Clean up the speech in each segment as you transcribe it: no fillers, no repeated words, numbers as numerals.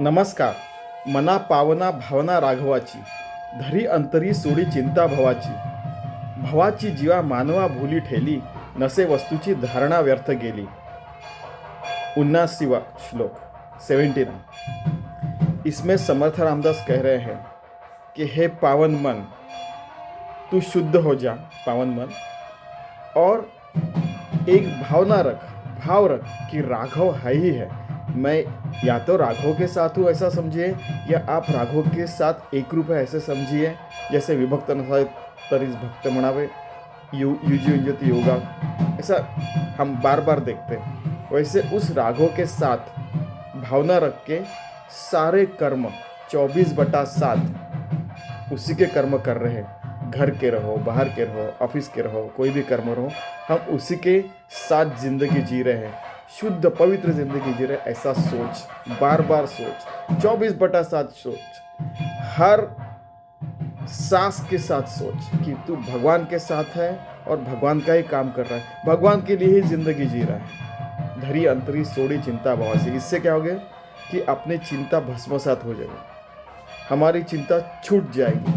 नमस्कार. मना पावना भावना राघवाची, धरी अंतरी सोडी चिंता भवाची. भवाची जीवा मानवा भूली ठेली, नसे वस्तूची धारणा व्यर्थ गेली. 79वां श्लोक 79. इसमें समर्थ रामदास कह रहे हैं कि हे पावन मन, तू शुद्ध हो जा पावन मन, और एक भाव रख कि राघव है ही है. मैं या तो राघव के साथ हूँ ऐसा समझिए, या आप राघव के साथ एक रूप है ऐसे समझिए. जैसे विभक्त नसावे तरीच भक्त म्हणावे, युजी युंजती योगा, ऐसा हम बार बार देखते हैं. वैसे उस राघव के साथ भावना रख के सारे कर्म 24/7 उसी के कर्म कर रहे हैं. घर के रहो, बाहर के रहो, ऑफिस के रहो, कोई भी कर्म रहो, हम उसी के साथ जिंदगी जी रहे हैं. शुद्ध पवित्र जिंदगी जी रहे, ऐसा सोच, बार बार सोच, 24/7 सोच, हर सांस के साथ सोच कि तू भगवान के साथ है और भगवान का ही काम कर रहा है, भगवान के लिए ही जिंदगी जी रहा है. धरी अंतरी सोड़ी चिंता भवासी. इससे क्या होगा कि अपनी चिंता भस्मसात हो जाएगी, हमारी चिंता छूट जाएगी.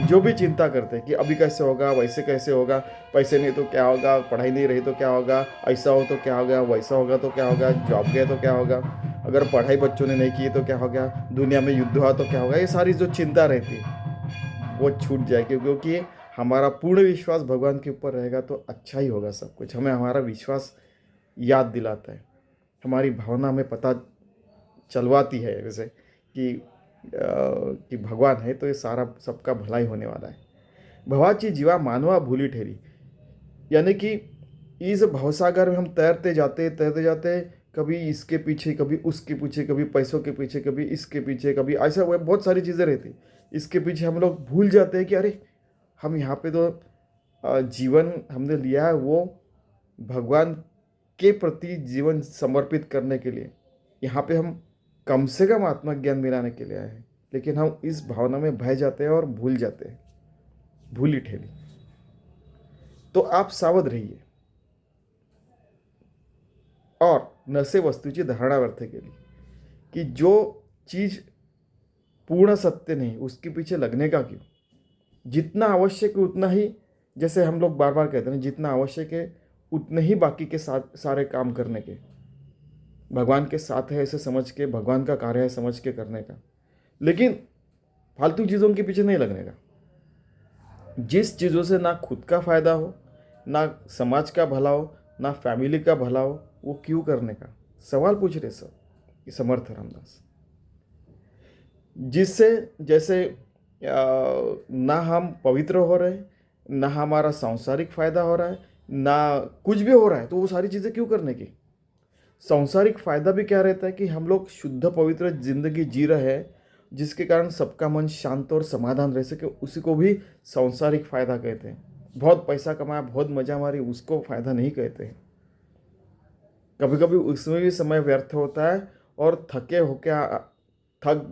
जो भी चिंता करते हैं कि अभी कैसे होगा, वैसे कैसे होगा, पैसे नहीं तो क्या होगा, पढ़ाई नहीं रही तो क्या होगा, ऐसा हो तो क्या होगा, वैसा होगा तो क्या होगा, जॉब गए तो क्या होगा, अगर पढ़ाई बच्चों ने नहीं की तो क्या होगा, दुनिया में युद्ध हुआ तो क्या होगा, ये सारी जो चिंता रहती है वो छूट जाएगी. क्योंकि हमारा पूर्ण विश्वास भगवान के ऊपर रहेगा तो अच्छा ही होगा सब कुछ. हमें हमारा विश्वास याद दिलाता है, हमारी भावना हमें पता चलवाती है वैसे कि भगवान है तो ये सारा सबका भलाई होने वाला है. भवाची जीवा मानवा भूली ठहरी, यानी कि इस भवसागर में हम तैरते जाते, कभी इसके पीछे, कभी उसके पीछे, कभी पैसों के पीछे, कभी इसके पीछे, कभी ऐसा हुआ, बहुत सारी चीज़ें रहती. इसके पीछे हम लोग भूल जाते हैं कि अरे हम यहाँ पे तो जीवन हमने लिया है वो भगवान के प्रति जीवन समर्पित करने के लिए. यहाँ पे हम कम से कम आत्मज्ञान मिलाने के लिए आए हैं, लेकिन हम इस भावना में बह जाते हैं और भूल जाते हैं, भूली ठेली. तो आप सावध रहिए और नसे वस्तूची धारणा व्यर्थ केली, कि जो चीज़ पूर्ण सत्य नहीं उसके पीछे लगने का क्यों. जितना आवश्यक है उतना ही, जैसे हम लोग बार बार कहते हैं, जितना आवश्यक है उतने ही बाकी के साथ सारे काम करने के. भगवान के साथ है ऐसे समझ के, भगवान का कार्य है समझ के करने का, लेकिन फालतू चीज़ों के पीछे नहीं लगने का. जिस चीज़ों से ना खुद का फायदा हो, ना समाज का भला हो, ना फैमिली का भला हो, वो क्यों करने का. सवाल पूछ रहे सब ये समर्थ रामदास. जिससे जैसे ना हम पवित्र हो रहे, ना हमारा सांसारिक फायदा हो रहा है, ना कुछ भी हो रहा है, तो वो सारी चीज़ें क्यों करने की. सांसारिक फायदा भी क्या रहता है कि हम लोग शुद्ध पवित्र जिंदगी जी रहे हैं, जिसके कारण सबका मन शांत और समाधान रह सके, उसी को भी सांसारिक फायदा कहते हैं. बहुत पैसा कमाया, बहुत मजा मारी, उसको फायदा नहीं कहते हैं. कभी कभी उसमें भी समय व्यर्थ होता है और थक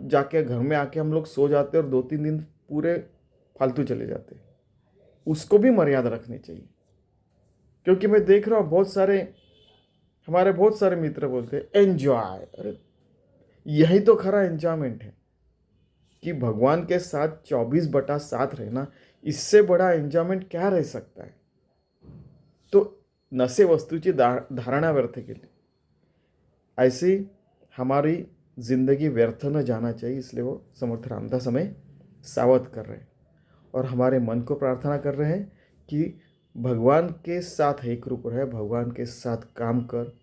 जाके घर में आके हम लोग सो जाते हैं और 2-3 दिन पूरे फालतू चले जाते हैं. उसको भी मर्यादा रखनी चाहिए. क्योंकि मैं देख रहा हूँ बहुत सारे मित्र बोलते हैं एंजॉय. अरे यही तो खरा एंजॉयमेंट है कि भगवान के साथ 24/7 रहना. इससे बड़ा एंजॉयमेंट क्या रह सकता है. तो नशे वस्तूची धारणा व्यर्थ केली, ऐसी हमारी जिंदगी व्यर्थ न जाना चाहिए. इसलिए वो समर्थ रामदास हमें सावध कर रहे हैं और हमारे मन को प्रार्थना कर रहे हैं कि भगवान के साथ एक रूप रहे, भगवान के साथ काम कर,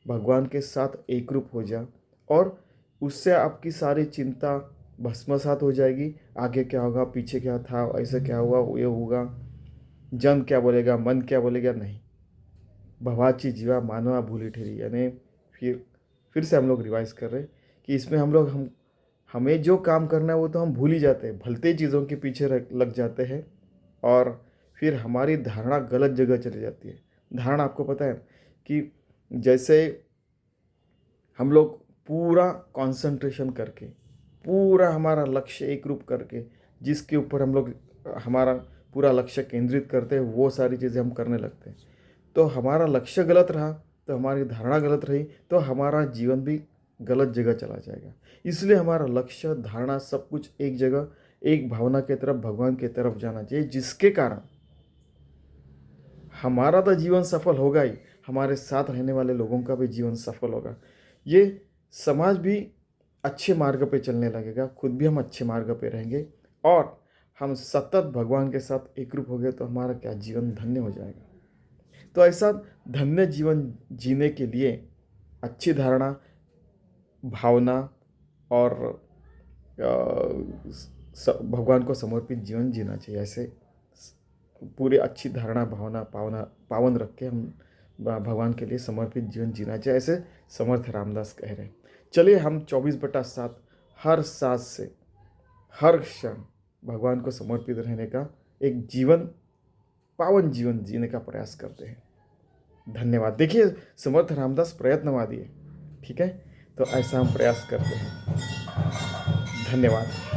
भगवान के साथ एक रूप हो जा, और उससे आपकी सारी चिंता भस्मसात हो जाएगी. आगे क्या होगा, पीछे क्या था, ऐसे क्या हुआ, ये होगा, जन क्या बोलेगा, मन क्या बोलेगा, नहीं. भवाची जीवा मानवा भूली ठहरी, यानी फिर से हम लोग रिवाइज कर रहे हैं कि इसमें हमें जो काम करना है वो तो हम भूल ही जाते हैं, भलते चीज़ों के पीछे लग जाते हैं, और फिर हमारी धारणा गलत जगह चली जाती है. धारणा आपको पता है कि जैसे हम लोग पूरा कंसंट्रेशन करके, पूरा हमारा लक्ष्य एक रूप करके, जिसके ऊपर हम लोग हमारा पूरा लक्ष्य केंद्रित करते हैं, वो सारी चीज़ें हम करने लगते हैं. तो हमारा लक्ष्य गलत रहा, तो हमारी धारणा गलत रही, तो हमारा जीवन भी गलत जगह चला जाएगा। इसलिए हमारा लक्ष्य, धारणा, सब कुछ एक जगह, एक भावना की तरफ, भगवान की तरफ जाना चाहिए, जिसके कारण हमारा तो जीवन सफल होगा ही, हमारे साथ रहने वाले लोगों का भी जीवन सफल होगा। ये समाज भी अच्छे मार्ग पे चलने लगेगा, खुद भी हम अच्छे मार्ग पे रहेंगे, और हम सतत भगवान के साथ एकरूप हो गए तो हमारा क्या जीवन धन्य हो जाएगा। तो ऐसा धन्य जीवन जीने के लिए अच्छी धारणा, भावना और भगवान को समर्पित जीवन जीना चाहिए। ऐसे पूरी अच्छी धारणा, भावना, पावन रख के हम भगवान के लिए समर्पित जीवन जीना चाहिए, ऐसे समर्थ रामदास कह रहे हैं। चलिए हम 24/7 हर सांस से, हर क्षण भगवान को समर्पित रहने का एक जीवन, पावन जीवन जीने का प्रयास करते हैं। धन्यवाद। देखिए, समर्थ रामदास प्रयत्नवादी है, ठीक है, तो ऐसा हम प्रयास करते हैं। धन्यवाद।